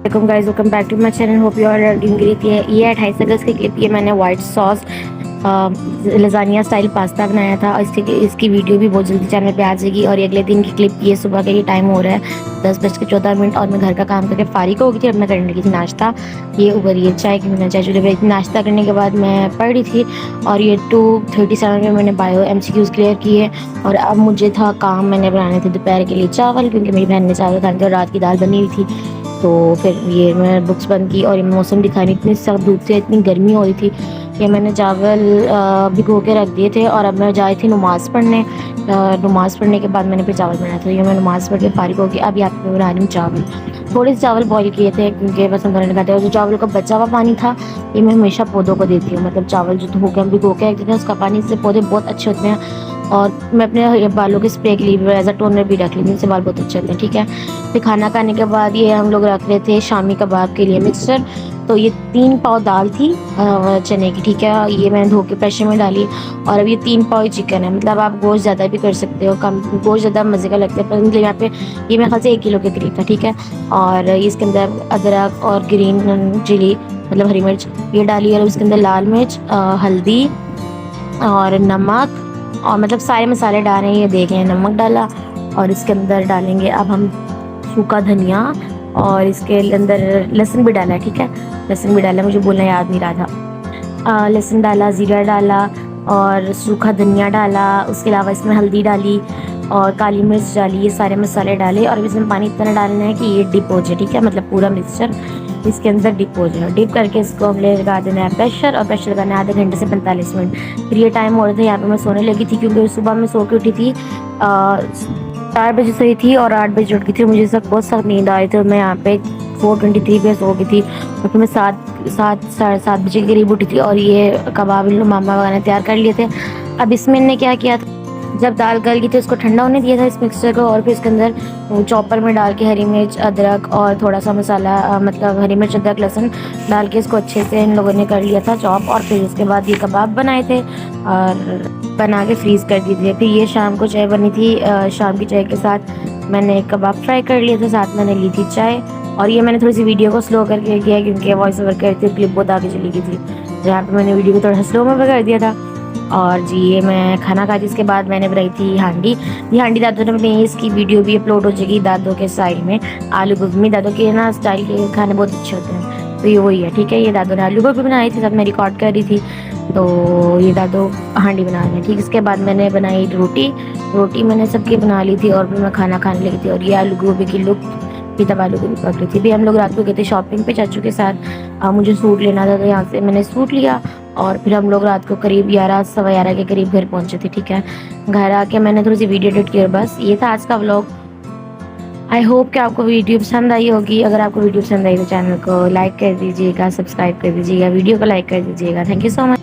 Guys, welcome back to my channel. Hope you are doing great. ये 28 अगस्त की clip. ये मैंने white sauce lasagna style pasta बनाया था और इसकी वीडियो भी बहुत जल्दी चैनल पे आ जाएगी। और ये अगले दिन की क्लिप। ये सुबह का ये टाइम हो रहा है 10:14 और मैं घर का काम करके फारिग हो गई थी। अब मैं करने लगी थी नाश्ता। ये ऊपर ये चाय की मैंने चाय चूल्हे पे नाश्ता करने के बाद मैं पढ़ रही थी और ये 2:37 में मैंने बायो MCQs क्लियर किए। और अब मुझे था काम, मैंने बनाने थे दोपहर के लिए चावल, क्योंकि मेरी बहन ने चावल खाने थे और रात की दाल बनी हुई थी। तो फिर ये मैं बुक्स बंद की और ये मौसम दिखाई, इतनी सख्त धूप थी, इतनी गर्मी हो रही थी। ये मैंने चावल भिगो के रख दिए थे और अब मैं जा रही थी नमाज़ पढ़ने। नमाज़ पढ़ने के बाद मैंने फिर चावल बनाया था। ये मैं नमाज़ पढ़ के फारिग हो गई। अब यहाँ पे बना रही हूँ चावल। थोड़े से चावल बॉईल किए थे क्योंकि बस हम खाने खाते हैं। और जो चावल का बचा हुआ पानी था ये मैं हमेशा पौधों को देती हूँ। मतलब चावल जो धो के हम भिगो के रख देते हैं उसका पानी से पौधे बहुत अच्छे होते हैं। और मैं अपने बालों के स्प्रे के लिए एज अ टोनर भी रख लेती हूँ, इनसे बाल बहुत अच्छे होते हैं। ठीक है, फिर खाना खाने के बाद ये हम लोग रख रहे थे शामी कबाब के लिए मिक्सचर। तो ये 3 पाव दाल थी चने की। ठीक है, ये मैंने धो के प्रेशर में डाली। और अब ये 3 पाव चिकन है। मतलब आप गोश्त ज़्यादा भी कर सकते हो, कम गोश्त ज़्यादा मज़े का लगता है। पर मतलब यहाँ पे ये मेरे ख्याल से 1 किलो के करीब था। ठीक है, और इसके अंदर अदरक और ग्रीन चिली मतलब हरी मिर्च ये डाली। और उसके अंदर लाल मिर्च, हल्दी और नमक और मतलब सारे मसाले डाल रहे हैं। ये देख रहे हैं, नमक डाला। और इसके अंदर डालेंगे अब हम सूखा धनिया और इसके अंदर लहसुन भी डाला है। ठीक है, लहसुन भी डाला, मुझे बोलना याद नहीं रहा था। लहसुन डाला, ज़ीरा डाला और सूखा धनिया डाला। उसके अलावा इसमें हल्दी डाली और काली मिर्च डाली। ये सारे मसाले डाले और इसमें पानी इतना डालना है कि ये डिप हो जाए। ठीक है, मतलब पूरा मिक्सचर इसके अंदर डिप हो जाए। डिप करके इसको हम लगा देना है प्रेशर, और प्रेशर लगाना है आधे घंटे से 45 मिनट। फिर ये टाइम हो रहा था, यहाँ पे मैं सोने लगी थी क्योंकि सुबह में सो के उठी थी 4 बजे सोई थी और 8 बजे उठ गई थी। मुझे बहुत सख्त नींद आई थी और मैं यहाँ पे 4:23 पे सो गई थी। और फिर मैं 7 बजे के करीब उठी थी और ये कबाब मामा वगैरह तैयार कर लिए थे। अब इसमें इन्होंने क्या किया था, जब दाल गल गई थी उसको ठंडा होने दिया था इस मिक्सचर को। और फिर इसके अंदर चॉपर में डाल के हरी मिर्च, अदरक और थोड़ा सा मसाला मतलब हरी मिर्च, अदरक, लहसुन डाल के इसको अच्छे से इन लोगों ने कर लिया था चॉप। और फिर उसके बाद ये कबाब बनाए थे और बना के फ्रीज़ कर दिए थे। फिर ये शाम को चाय बनी थी, शाम की चाय के साथ मैंने कबाब फ्राई कर लिए थे, साथ मैंने ली थी चाय। और ये मैंने थोड़ी सी वीडियो को स्लो करके किया क्योंकि वॉइस ओवर करती क्लिप बहुत आगे चली गई थी। जहाँ पे मैंने वीडियो को थोड़ा स्लो में कर दिया था। और जी ये मैं खाना खाती, इसके बाद मैंने बनाई थी हांडी। ये हांडी दादो ने बनाई, इसकी वीडियो भी अपलोड हो जाएगी दादो के स्टाइल में। आलू गोभी, दादो के ना स्टाइल के खाने बहुत अच्छे होते हैं। तो ये वही है। ठीक है, ये दादो ने आलू गोभी बनाई थी, सब मैं रिकॉर्ड कर रही थी। तो ये दादो हांडी बना रहे हैं। ठीक, इसके बाद मैंने बनाई रोटी मैंने सबकी बना ली थी और फिर मैं खाना खाने लगी थी। और ये आलू गोभी की लुक भी तब आलू गोभी पक रही थी। भी हम लोग रात को गए थे शॉपिंग पे चाचू के साथ। मुझे सूट लेना था तो यहाँ से मैंने सूट लिया और फिर हम लोग रात को करीब 11 सवा 11 के करीब घर पहुंचे थे। ठीक है, घर आके मैंने थोड़ी सी वीडियो एडिट की और बस ये था आज का व्लॉग। आई होप कि आपको वीडियो पसंद आई होगी। अगर आपको वीडियो पसंद आई तो चैनल को लाइक कर दीजिएगा, सब्सक्राइब कर दीजिएगा, वीडियो को लाइक कर दीजिएगा। Thank you so much.